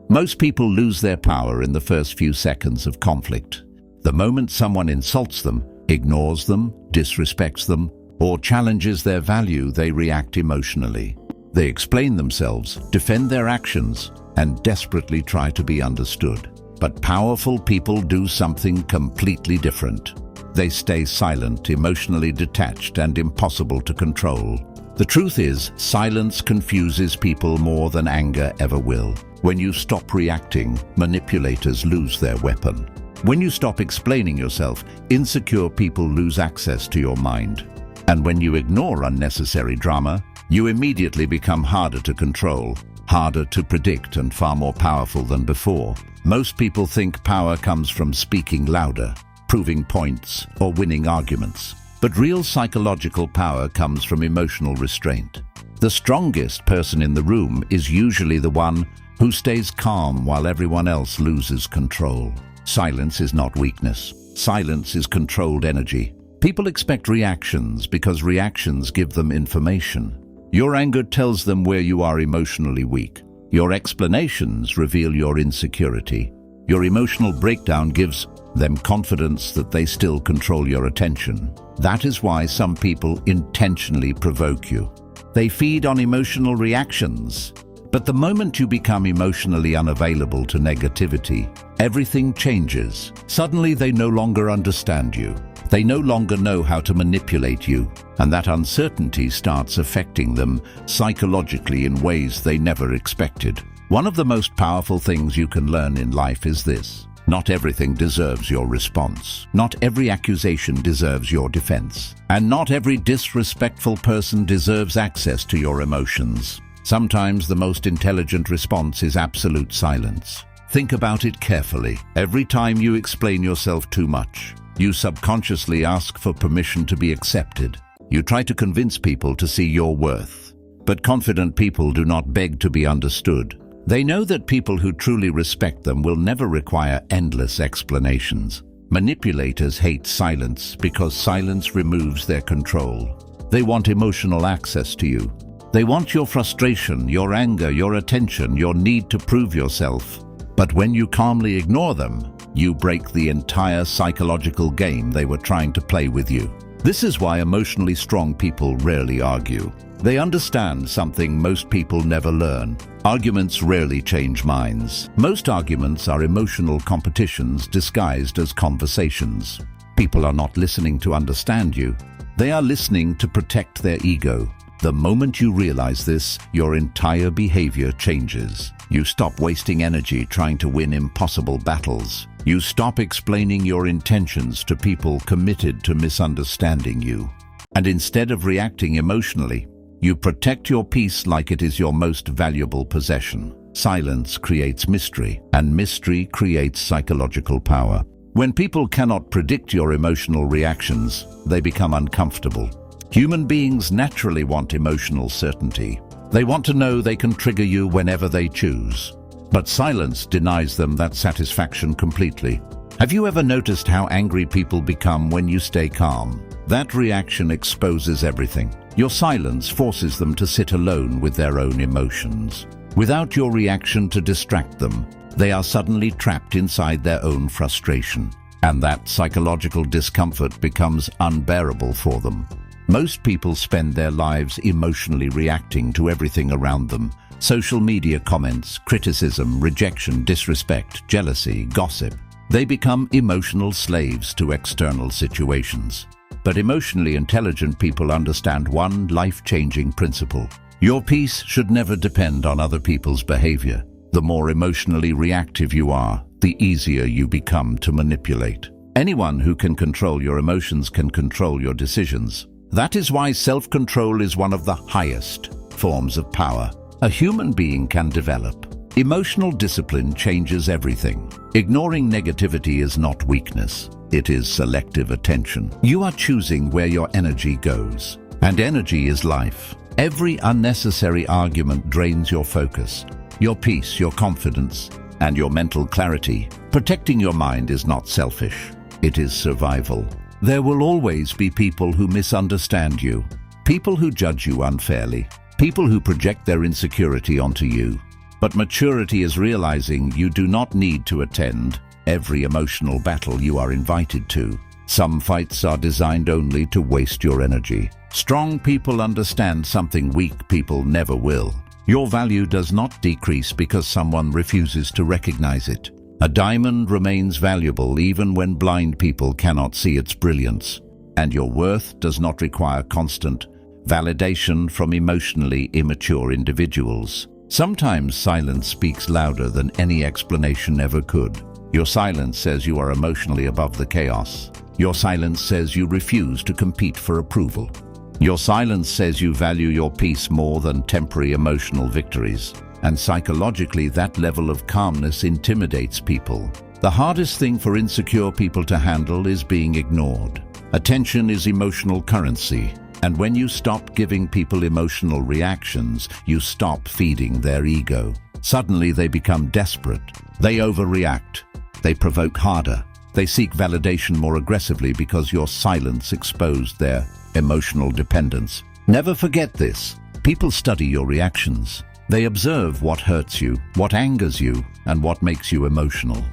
Most people lose their power in the first few seconds of conflict. The moment someone insults them, ignores them, disrespects them, or challenges their value, they react emotionally. They explain themselves, defend their actions, and desperately try to be understood. But powerful people do something completely different. They stay silent, emotionally detached, and impossible to control. The truth is, silence confuses people more than anger ever will. When you stop reacting, manipulators lose their weapon. When you stop explaining yourself, insecure people lose access to your mind. And when you ignore unnecessary drama, you immediately become harder to control, harder to predict, and far more powerful than before. Most people think power comes from speaking louder, proving points, or winning arguments. But real psychological power comes from emotional restraint. The strongest person in the room is usually the one who stays calm while everyone else loses control. Silence is not weakness. Silence is controlled energy. People expect reactions because reactions give them information. Your anger tells them where you are emotionally weak. Your explanations reveal your insecurity. Your emotional breakdown gives them confidence that they still control your attention. That is why some people intentionally provoke you. They feed on emotional reactions. But the moment you become emotionally unavailable to negativity, everything changes. Suddenly they no longer understand you. They no longer know how to manipulate you, and that uncertainty starts affecting them psychologically in ways they never expected. One of the most powerful things you can learn in life is this: not everything deserves your response. Not every accusation deserves your defense. And not every disrespectful person deserves access to your emotions. Sometimes the most intelligent response is absolute silence. Think about it carefully. Every time you explain yourself too much, you subconsciously ask for permission to be accepted. You try to convince people to see your worth. But confident people do not beg to be understood. They know that people who truly respect them will never require endless explanations. Manipulators hate silence because silence removes their control. They want emotional access to you. They want your frustration, your anger, your attention, your need to prove yourself. But when you calmly ignore them, you break the entire psychological game they were trying to play with you. This is why emotionally strong people rarely argue. They understand something most people never learn. Arguments rarely change minds. Most arguments are emotional competitions disguised as conversations. People are not listening to understand you. They are listening to protect their ego. The moment you realize this, your entire behavior changes. You stop wasting energy trying to win impossible battles. You stop explaining your intentions to people committed to misunderstanding you. And instead of reacting emotionally, you protect your peace like it is your most valuable possession. Silence creates mystery, and mystery creates psychological power. When people cannot predict your emotional reactions, they become uncomfortable. Human beings naturally want emotional certainty. They want to know they can trigger you whenever they choose. But silence denies them that satisfaction completely. Have you ever noticed how angry people become when you stay calm? That reaction exposes everything. Your silence forces them to sit alone with their own emotions. Without your reaction to distract them, they are suddenly trapped inside their own frustration. And that psychological discomfort becomes unbearable for them. Most people spend their lives emotionally reacting to everything around them. Social media comments, criticism, rejection, disrespect, jealousy, gossip. They become emotional slaves to external situations. But emotionally intelligent people understand one life-changing principle. Your peace should never depend on other people's behavior. The more emotionally reactive you are, the easier you become to manipulate. Anyone who can control your emotions can control your decisions. That is why self-control is one of the highest forms of power a human being can develop. Emotional discipline changes everything. Ignoring negativity is not weakness. It is selective attention. You are choosing where your energy goes. And energy is life. Every unnecessary argument drains your focus, your peace, your confidence, and your mental clarity. Protecting your mind is not selfish. It is survival. There will always be people who misunderstand you, people who judge you unfairly, people who project their insecurity onto you. But maturity is realizing you do not need to attend every emotional battle you are invited to. Some fights are designed only to waste your energy. Strong people understand something weak people never will. Your value does not decrease because someone refuses to recognize it. A diamond remains valuable even when blind people cannot see its brilliance. And your worth does not require constant validation from emotionally immature individuals. Sometimes silence speaks louder than any explanation ever could. Your silence says you are emotionally above the chaos. Your silence says you refuse to compete for approval. Your silence says you value your peace more than temporary emotional victories. And psychologically, that level of calmness intimidates people. The hardest thing for insecure people to handle is being ignored. Attention is emotional currency. And when you stop giving people emotional reactions, you stop feeding their ego. Suddenly they become desperate. They overreact. They provoke harder. They seek validation more aggressively because your silence exposed their emotional dependence. Never forget this. People study your reactions. They observe what hurts you, what angers you, and what makes you emotional.